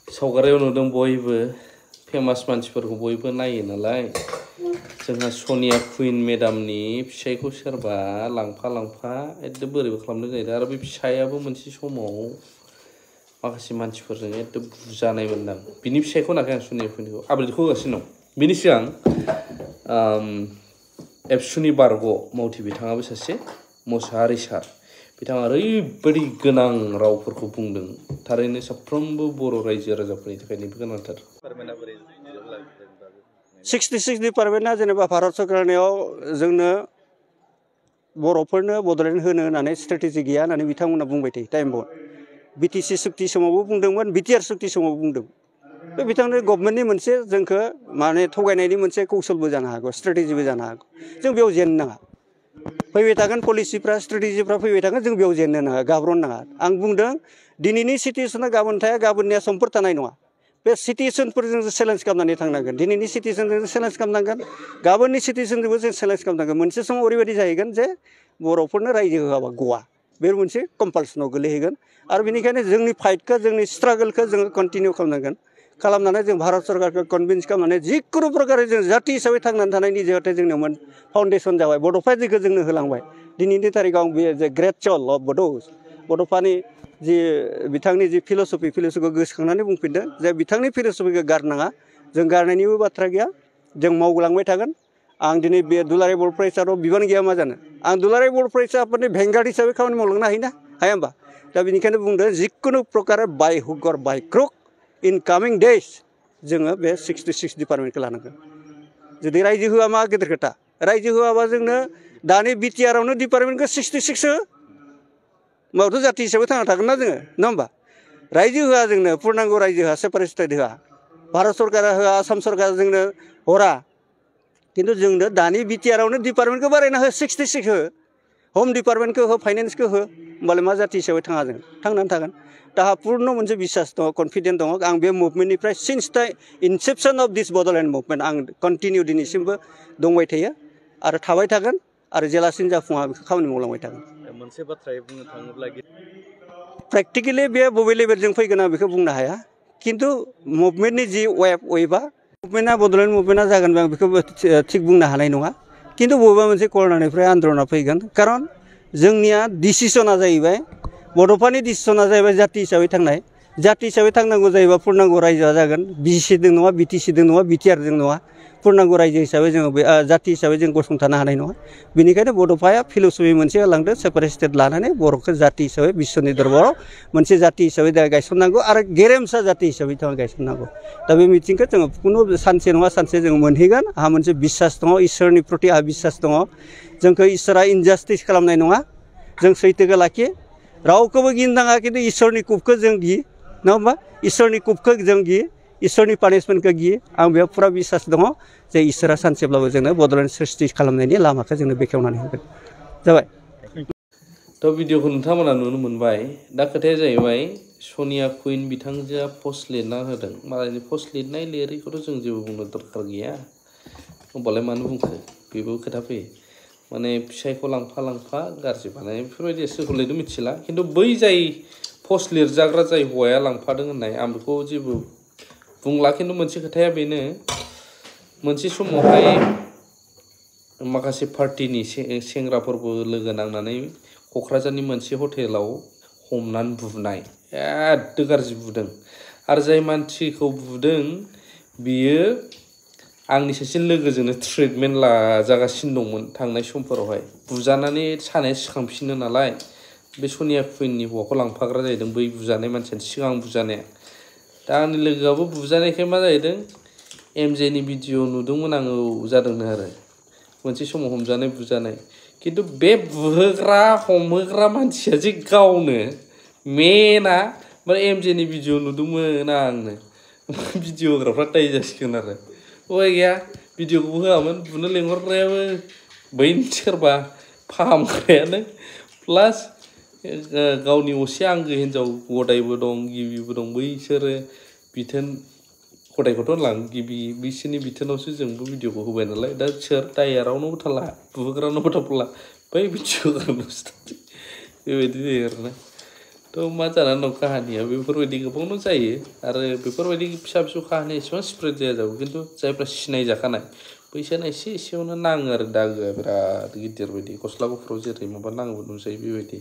सावगारियाव नुदों बयबो फेमास मानसिफोरखौ बयबो नायो नालाय जोंहा सनिया कुइन मेडामनि फिसायखौ सोरबा लांफा एकदम बोरैबा खालामदों जाहैदों आरो बे फिसायाबो मोनसे समाव माखासे मानसिफोरजों एकदम बुजानाय मोनदां बिनि फिसायखौ होनाखै आं सनिया कुइनखौ आपडेटखौ होगासिनो दं बिनि सिगां एबसुनि बारग' मावथि बिथाङाबो सासे मोसाहारि सार बिथाङा ओरैबायदि गोनां रावफोरखौ बुंदों थारैनो साफ्रोमबो बर' रायजो राजाफोरनि थाखाय बेबो गोनांथार 66% जेनेबा भारत सरकारनियाव जोंनो बर'फोरनो बड'लेण्ड होनो होननानै स्ट्रेटेजि गैया होननानै बिथांमोना बुंबाय थायो टाइम बर्ड बिटिसि सुक्ति समावबो बुंदोंमोन बिटिआर सुक्ति समावबो बुंदों बे बिथांनि गभर्नमेन्टनि मोनसे जोंखौ माने थगायनायनि मोनसे कौशलबो जानो हागौ स्ट्रेटेजिबो जानो हागौ जों बेयाव जेननो नाङा फैबाय थागोन पलिसिफ्रा स्ट्रेटेजिफ्रा फैबाय थागोन जों बेयाव जेननो नाङा गाब्र'नो नाङा आं बुंदों दिनैनि सिटुएसना गाबोन थाया गाबोननिया समफोर थानाय नङा बे सिटुएसनफोरजों जों चेलेन्ज खालामनानै थांनांगोन दिनैनि सिटुएसनजों जों चेलेन्ज खालामनांगोन गाबोननि सिटुएसनजोंबो जों चेलेन्ज खालामनांगोन मोनसे समाव ओरैबायदि जाहैगोन जे बर'फोरनो रायजो होआबा गवा बे मोनसे कम्पालसनाव गोलैहैगोन आरो बेनिखायनो जोंनि फाइटखौ जोंनि स्ट्रागोलखौ जोङो कन्टिनिउ खालामनांगोन खालामनानै जों भारत सरकारखौ कनभिन्स खालामनानै जिखुनु प्रकारै जों जाति हिसाबै थांनानै थानायनि जिहेतु जोंनियाव फाउन्डेसन जाबाय बड'फा जिखौ जोंनो होलांबाय दिनैनि थारिखआव बे जे ग्रेट चल अफ बड'फानि जि बिथांनि जि फिल'सफिखौ गोसोखांनानै बुंफिनदों जे बिथांनि फिल'सफिखौ गारनाङा जों गारनायनिबो बाथ्रा गैया जों मावलांबाय थागोन आं दिनै बे दुलाराय बर' फरायसालियाव बिबान गैया मा जानो आं दुलाराय बर' फरायसा आफादनि भेंगार्ड हिसाबै खामानि मावलांनो हायोना हाया होमबा दा बेनिखायनो बुंदों जिखुनु प्रकारे बाय हुक अर by crook in Kameng days जोङो बे 66 डिपार्टमेन्टखौ लानांगोन जुदि रायजो होआ मा गेदेर खोथा रायजो होआबा जोंनो दानि बिटिआरावनो डिपार्टमेन्टखौ 66 हो माबाथ' जाति हिसाबै थांना थागोन ना जोङो नङा होमबा रायजो होआ जोंनो पुर्नांग रायजो होआ सेपारेट स्टेट होआ भारत सरकारा होआ आसाम सरकारा जोंनो हरा खिन्थु जोंनो दानि बिटिआरावनो डिपार्टमेन्टखौ बारायना हो 66 हो हम डिपार्टमेन्टखौ हो फाइनेन्सखौ हो होमबालाय मा जाति हिसाबै थाङा जों थांनानै थागोन दाहा पुर्न मोनसे बिसास दङ कनफिडेन्ट दङ आं बे मुभमेन्टनिफ्राय सिन्स दा इनसेप्सन अफ दिस बड'लेण्ड मुभमेन्ट आं कन्टिनिउ दिनैसिमबो दंबाय थायो आरो थाबाय थागोन आरो जेलासिम जाफुङा बेखौ खामानि मावलांबाय थागोन मोनसे बाथ्रायै बुंनो थाङोब्ला प्रेक्टिकेलि बे बबे लेभेलजों फैगोन आं बेखौ बुंनो हाया खिन्थु मुभमेन्टनि जि वेबा मुभमेन्टआ बड'लेण्ड मुभमेन्टआ जागोन आं बेखौ थिग बुंनो हानाय नङा खिन्थु बबेबा मोनसे करनारनिफ्राय आन्दलना फैगोन खारन जोंनिया डिसिसना जाहैबाय बड'फानि डिसिसना जाहैबाय जाति हिसाबै थांनाय जाति हिसाबै थांनांगौ जायोबा पुर्नांग रायजोआ जागोन बिसिदों नङा बिटिसिदों नङा बिटिआरजों नङा पुर्नांग रायजो हिसाबै जोङो बे जाति हिसाबै जों गसंथानो हानाय नङा बेनिखायनो बड'फाया फिल'सफि मोनसे होलांदों सेपारेट स्टेट लानानै बर'खौ जाति हिसाबै बिश्वनि दरबाराव मोनसे जाति हिसाबै गायसननांगौ आरो गेरेमसा जाति हिसाबै गायसननांगौ दा बे मिटिंखौ जोङो खुनु सानसे नङा सानसे जोङो मोनहैगोन आंहा मोनसे बिसास दङ इसोरनि प्रति आंहा बिसास दङ जोंखौ इसोरा इनजास्टिस खालामनाय नङा जों सैथोखौ लाखियो रावखौबो गिनो नाङा खिन्थु इसोरनि कुपखौ जों गियो नङा होमबा इसोरनि कुपखौ जों गियो इसोरनि पानिशमेन्टखौ गियो आं बेयाव फुरा बिसास दङ जे इसोरा सानसेब्लाबो जोंनो बड'लेण्ड सृष्टि खालामनायनि लामाखौ जोंनो बेखेवनानै होगोन जाबाय थ' भिडिअखौ नोंथांमोना नुनो मोनबाय दा खोथाया जाहैबाय सनिया कुइन बिथांजोआ पस्ट लिरना होदों मालायनि पस्ट लिरनाय लिरैखौथ' जों जेबो बुंनो दरखार गैया होमबालाय मानो बुंखो बेबो खोथा फैयो माने फिसायखौ लांफा गाज्रि बानाय बेफोरबायदि सोरखौ लिरदों मिथिला खिन्थु बै जाय पस्ट लिरजाग्रा जाय हौवाया लांफादों होननाय आं बेखौ जेबो बुंला खिन्थु मोनसे खोथाया बेनो मोनसे समावहाय माखासे पार्टिनि सेंग्राफोरबो लोगो नांनानै क'क्राझारनि मोनसे हटेलाव हमनानै बुनाय एद गाज्रि बुदों आरो जाय मानसिखौ बुदों बियो आंनि सासे लोगोजोंनो ट्रिटमेन्ट लाजागासिनो दंमोन थांनाय समफोरावहाय बुजानानै सानाया सिखांफिनो नालाय बे सनिया कुइननि हौवाखौ लांफाग्रा जाहैदों बै बुजानाय मानसियानो सिगां बुजानाया दा आंनि लोगोआबो बुजानायखाय मा जाहैदों एमजेनि भिडिअ नुदोंमोन आङो जादोंनो आरो मोनसे समाव हमजानाय बुजानाय खिन्थु बे बुहोग्रा हमहोग्रा मानसिया जे गावनो मेना माने एमजेनि भिडिअ नुदोंमोन आंनो भिडिअ होग्राफ्रा दाय जासिगोन आरो उपाय गैया भिडिअखौबो होआमोन बुनो लेंहरग्रायाबो बै सोरबा फाहामग्रायानो प्लास गावनि असे आंगो हिन्जाव गदायबो दं गिबिबो दं बैसोरो बिथोन गदायखौथ' लां गिबि बिसोरनि बिथोनावसो जोंबो भिडिअखौ होबाय नालाय दा सोर दाया रावनोबो थाला बुहोग्रानोबो थाला बै भिडिअ होग्रानोसो बेबायदि जायो आरोना थ' मा जानानै दं काहानिया बेफोरबायदि गोबांनो जायो आरो बेफोरबायदि फिसा फिसौ काहानिया एसेबां स्प्रेड जाया जागौ खिन्थु जायफ्रा सिनायजाखानाय बैसोरना एसे एसेयावनो नाङो आरो दागोआ बिराद गिदिर बायदि गस्ला गुफुराव जेरै माबा नाङोबो नुजायो बेबायदि